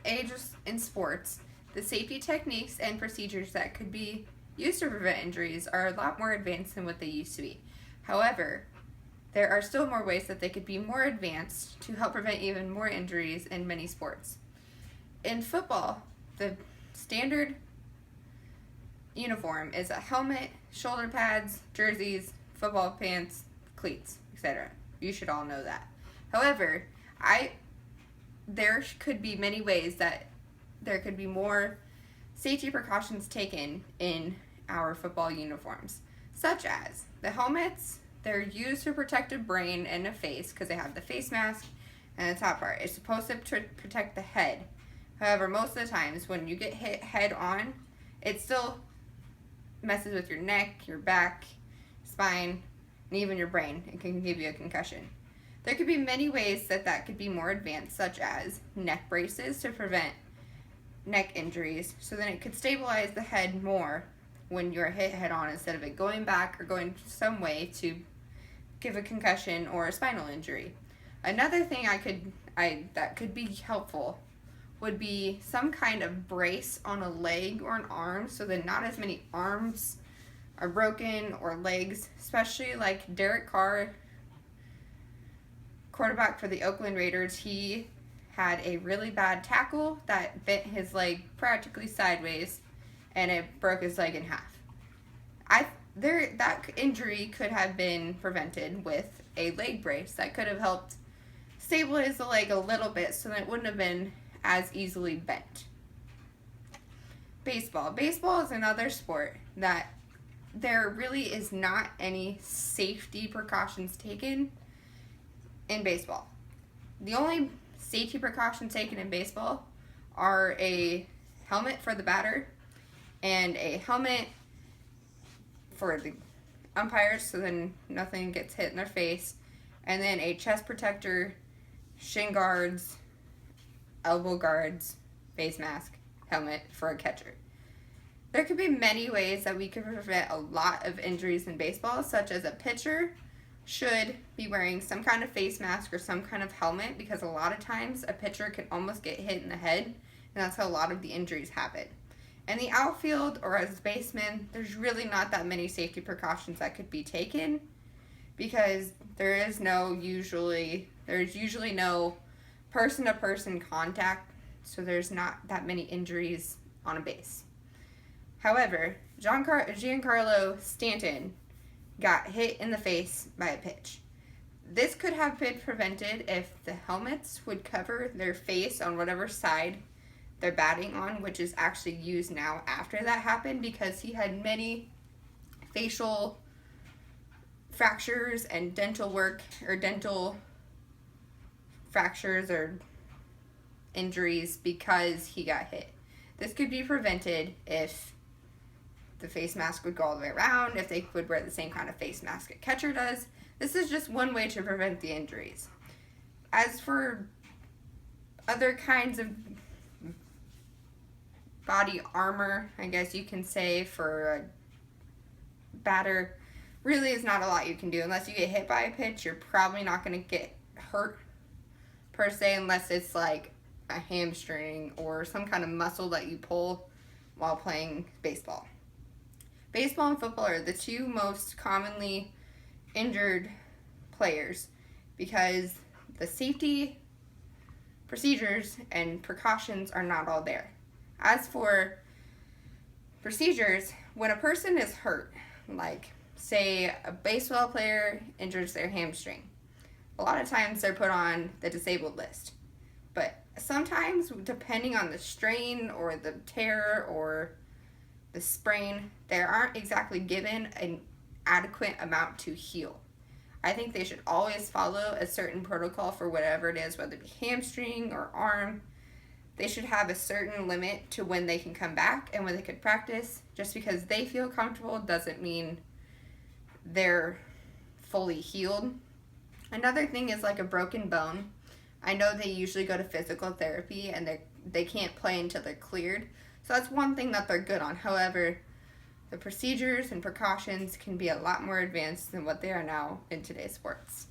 ages in sports, the safety techniques and procedures that could be used to prevent injuries are a lot more advanced than what they used to be. However, there are still more ways that they could be more advanced to help prevent even more injuries in many sports. In football, the standard uniform is a helmet, shoulder pads, jerseys, football pants, cleats, etc. You should all know that. However, there could be many ways that there could be more safety precautions taken in our football uniforms, such as the helmets. They're used to protect a brain and a face because they have the face mask and the top part. It's supposed to protect the head. However, most of the times when you get hit head on, it still messes with your neck, your back, spine, and even your brain. It can give you a concussion. There could be many ways that could be more advanced, such as neck braces to prevent neck injuries, so then it could stabilize the head more when you're hit head on instead of it going back or going some way to give a concussion or a spinal injury. Another thing that could be helpful would be some kind of brace on a leg or an arm so that not as many arms are broken or legs, especially like Derek Carr, quarterback for the Oakland Raiders. He had a really bad tackle that bent his leg practically sideways and it broke his leg in half. That injury could have been prevented with a leg brace that could have helped stabilize the leg a little bit so that it wouldn't have been as easily bent. Baseball. Baseball is another sport that there really is not any safety precautions taken in baseball. The only safety precautions taken in baseball are a helmet for the batter and a helmet for the umpires so then nothing gets hit in their face, and then a chest protector, shin guards, elbow guards, face mask, helmet for a catcher. There could be many ways that we could prevent a lot of injuries in baseball, such as a pitcher should be wearing some kind of face mask or some kind of helmet, because a lot of times a pitcher can almost get hit in the head, and that's how a lot of the injuries happen. In the outfield or as baseman, there's really not that many safety precautions that could be taken because there's usually no person-to-person contact, so there's not that many injuries on a base. However, Giancarlo Stanton got hit in the face by a pitch. This could have been prevented if the helmets would cover their face on whatever side they're batting on, which is actually used now after that happened, because he had many facial fractures and dental fractures or injuries because he got hit. This could be prevented if the face mask would go all the way around, if they would wear the same kind of face mask a catcher does. This is just one way to prevent the injuries. As for other kinds of body armor, I guess you can say, for a batter, really is not a lot you can do. Unless you get hit by a pitch, you're probably not going to get hurt per se, unless it's like a hamstring or some kind of muscle that you pull while playing baseball. Baseball and football are the two most commonly injured players because the safety procedures and precautions are not all there. As for procedures, when a person is hurt, like say a baseball player injures their hamstring, a lot of times they're put on the disabled list. But sometimes, depending on the strain or the tear or the sprain, they aren't exactly given an adequate amount to heal. I think they should always follow a certain protocol for whatever it is, whether it be hamstring or arm. They should have a certain limit to when they can come back and when they could practice. Just because they feel comfortable doesn't mean they're fully healed. Another thing is like a broken bone. I know they usually go to physical therapy and they can't play until they're cleared. So that's one thing that they're good on. However, the procedures and precautions can be a lot more advanced than what they are now in today's sports.